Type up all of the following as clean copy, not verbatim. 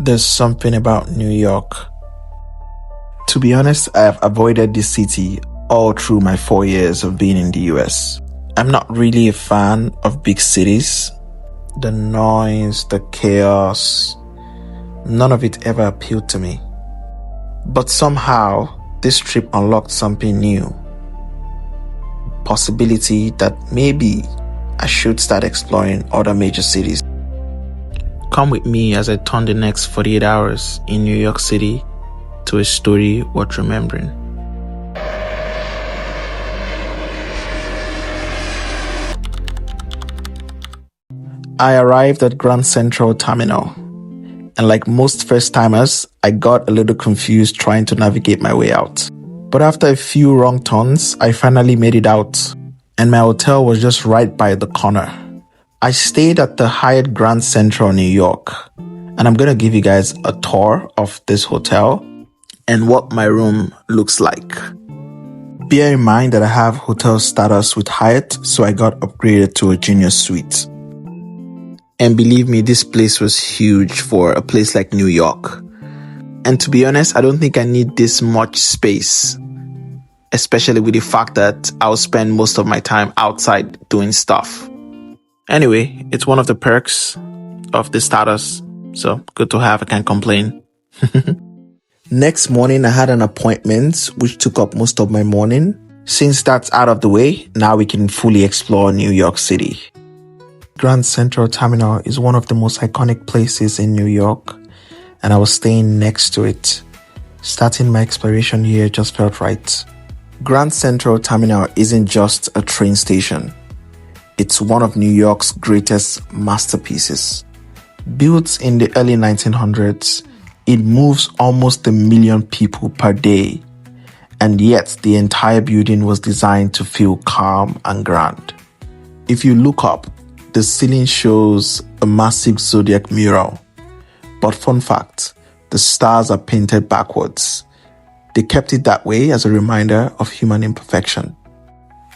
There's something about New York. To be honest, I have avoided this city all through my 4 years of being in the US. I'm not really a fan of big cities. The noise, the chaos, none of it ever appealed to me. But somehow, this trip unlocked something new. Possibility that maybe I should start exploring other major cities. Come with me as I turn the next 48 hours in New York City to a story worth remembering. I arrived at Grand Central Terminal, and like most first-timers, I got a little confused trying to navigate my way out. But after a few wrong turns, I finally made it out, and my hotel was just right by the corner. I stayed at the Hyatt Grand Central, New York, and I'm gonna give you guys a tour of this hotel and what my room looks like. Bear in mind that I have hotel status with Hyatt, so I got upgraded to a junior suite. And believe me, this place was huge for a place like New York. And to be honest, I don't think I need this much space, especially with the fact that I'll spend most of my time outside doing stuff. Anyway, it's one of the perks of the status, so good to have, I can't complain. Next morning, I had an appointment which took up most of my morning. Since that's out of the way, now we can fully explore New York City. Grand Central Terminal is one of the most iconic places in New York, and I was staying next to it. Starting my exploration here just felt right. Grand Central Terminal isn't just a train station. It's one of New York's greatest masterpieces. Built in the early 1900s, it moves almost 1 million people per day, and yet the entire building was designed to feel calm and grand. If you look up, the ceiling shows a massive zodiac mural. But fun fact, the stars are painted backwards. They kept it that way as a reminder of human imperfection.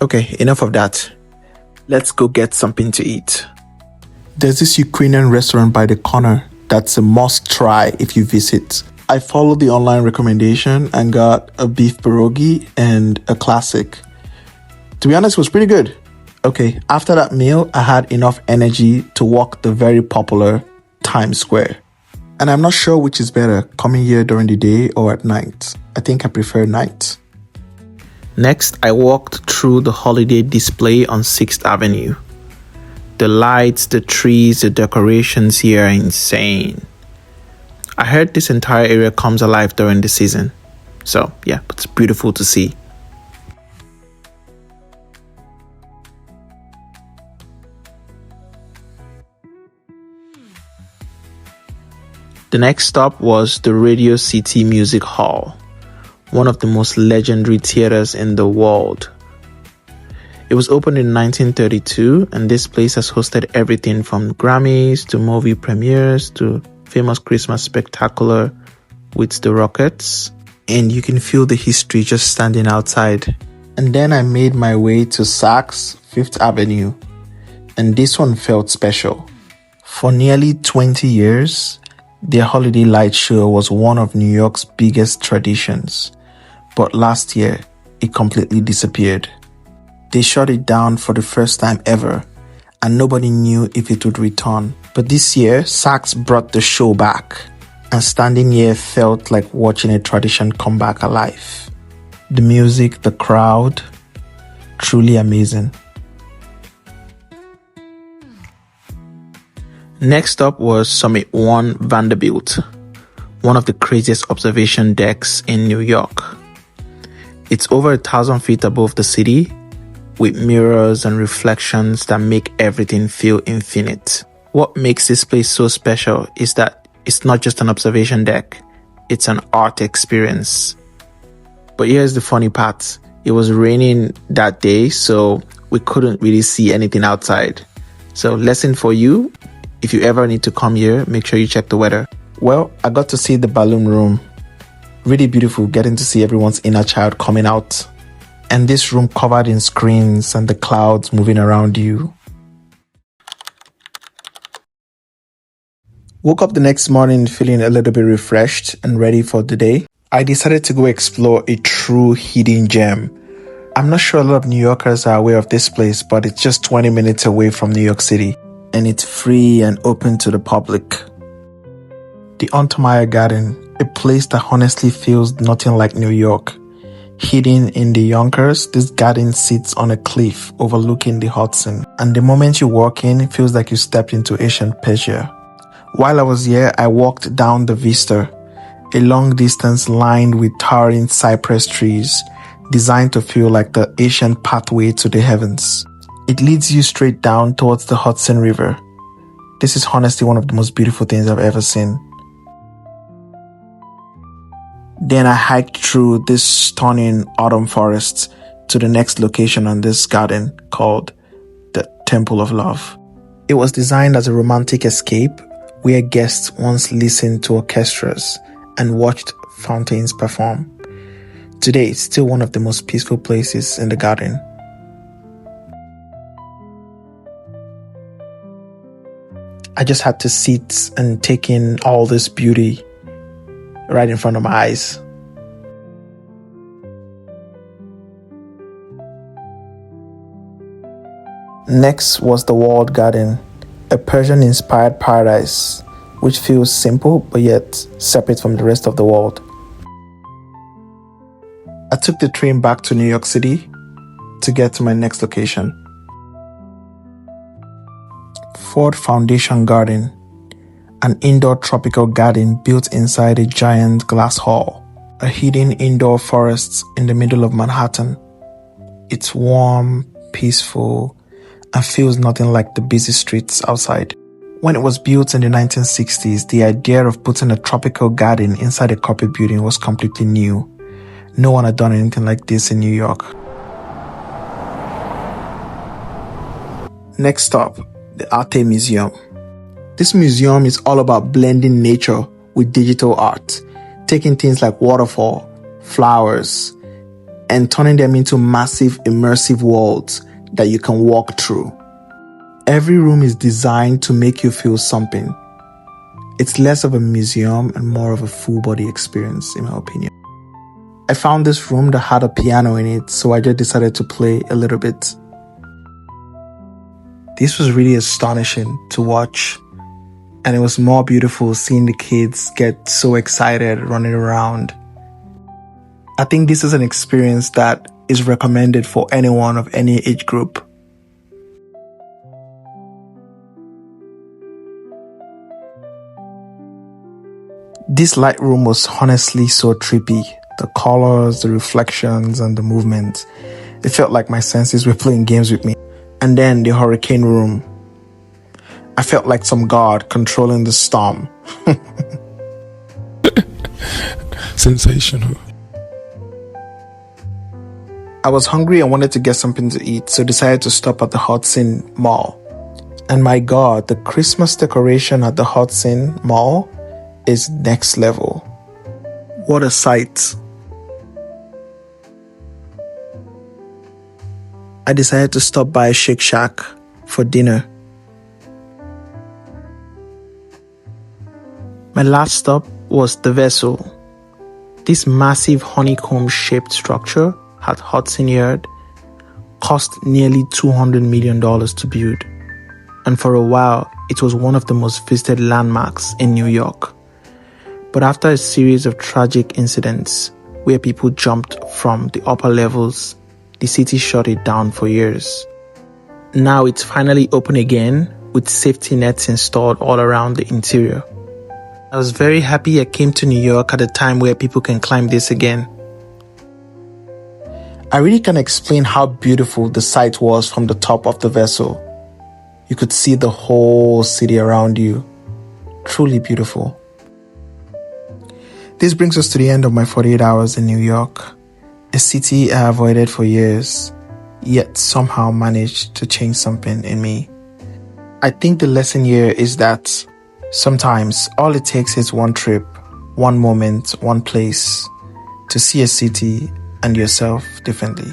Okay, enough of that. Let's go get something to eat. There's this Ukrainian restaurant by the corner that's a must try if you visit. I followed the online recommendation and got a beef pierogi and a classic. To be honest, it was pretty good. Okay, after that meal, I had enough energy to walk the very popular Times Square. And I'm not sure which is better, coming here during the day or at night. I think I prefer night. Next, I walked through the holiday display on 6th Avenue. The lights, the trees, the decorations here are insane. I heard this entire area comes alive during the season. So yeah, it's beautiful to see. The next stop was the Radio City Music Hall, one of the most legendary theaters in the world. It was opened in 1932, and this place has hosted everything from Grammys to movie premieres to famous Christmas spectacular with the Rockets. And you can feel the history just standing outside. And then I made my way to Saks Fifth Avenue, and this one felt special. For nearly 20 years, their holiday light show was one of New York's biggest traditions. But last year, it completely disappeared. They shut it down for the first time ever, and nobody knew if it would return. But this year, Saks brought the show back, and standing here felt like watching a tradition come back alive. The music, the crowd, truly amazing. Next up was Summit One Vanderbilt, one of the craziest observation decks in New York. It's over 1,000 feet above the city, with mirrors and reflections that make everything feel infinite. What makes this place so special is that it's not just an observation deck, it's an art experience. But here's the funny part. It was raining that day, so we couldn't really see anything outside. So lesson for you, if you ever need to come here, make sure you check the weather. Well, I got to see the balloon room. Really beautiful, getting to see everyone's inner child coming out. And this room covered in screens and the clouds moving around you. Woke up the next morning feeling a little bit refreshed and ready for the day. I decided to go explore a true hidden gem. I'm not sure a lot of New Yorkers are aware of this place, but it's just 20 minutes away from New York City, and it's free and open to the public. The Untermyer Garden, a place that honestly feels nothing like New York. Hidden in the Yonkers, this garden sits on a cliff overlooking the Hudson, and the moment you walk in, it feels like you stepped into ancient Persia. While I was here, I walked down the Vista, a long distance lined with towering cypress trees, designed to feel like the ancient pathway to the heavens. It leads you straight down towards the Hudson River. This is honestly one of the most beautiful things I've ever seen. Then I hiked through this stunning autumn forest to the next location on this garden called the Temple of Love. It was designed as a romantic escape where guests once listened to orchestras and watched fountains perform. Today, it's still one of the most peaceful places in the garden. I just had to sit and take in all this beauty right in front of my eyes. Next was the walled garden, a Persian-inspired paradise, which feels simple but yet separate from the rest of the world. I took the train back to New York City to get to my next location. Ford Foundation Garden, an indoor tropical garden built inside a giant glass hall, a hidden indoor forest in the middle of Manhattan. It's warm, peaceful, and feels nothing like the busy streets outside. When it was built in the 1960s, the idea of putting a tropical garden inside a corporate building was completely new. No one had done anything like this in New York. Next stop, the Arte Museum. This museum is all about blending nature with digital art, taking things like waterfall, flowers, and turning them into massive immersive worlds that you can walk through. Every room is designed to make you feel something. It's less of a museum and more of a full-body experience, in my opinion. I found this room that had a piano in it, so I just decided to play a little bit. This was really astonishing to watch, and it was more beautiful seeing the kids get so excited running around. I think this is an experience that is recommended for anyone of any age group. This light room was honestly so trippy. The colors, the reflections, and the movement. It felt like my senses were playing games with me. And then the hurricane room. I felt like some god controlling the storm. Sensational. I was hungry and wanted to get something to eat, so decided to stop at the Hudson Mall. And my god, the Christmas decoration at the Hudson Mall is next level. What a sight. I decided to stop by Shake Shack for dinner. My last stop was the Vessel. This massive honeycomb-shaped structure at Hudson Yards cost nearly $200 million to build. And for a while, it was one of the most visited landmarks in New York. But after a series of tragic incidents where people jumped from the upper levels, the city shut it down for years. Now it's finally open again with safety nets installed all around the interior. I was very happy I came to New York at a time where people can climb this again. I really can't explain how beautiful the sight was from the top of the Vessel. You could see the whole city around you. Truly beautiful. This brings us to the end of my 48 hours in New York, a city I avoided for years, yet somehow managed to change something in me. I think the lesson here is that sometimes all it takes is one trip, one moment, one place to see a city and yourself differently.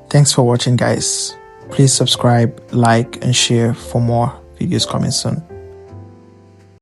Thanks for watching, guys. Please subscribe, like, and share for more videos coming soon.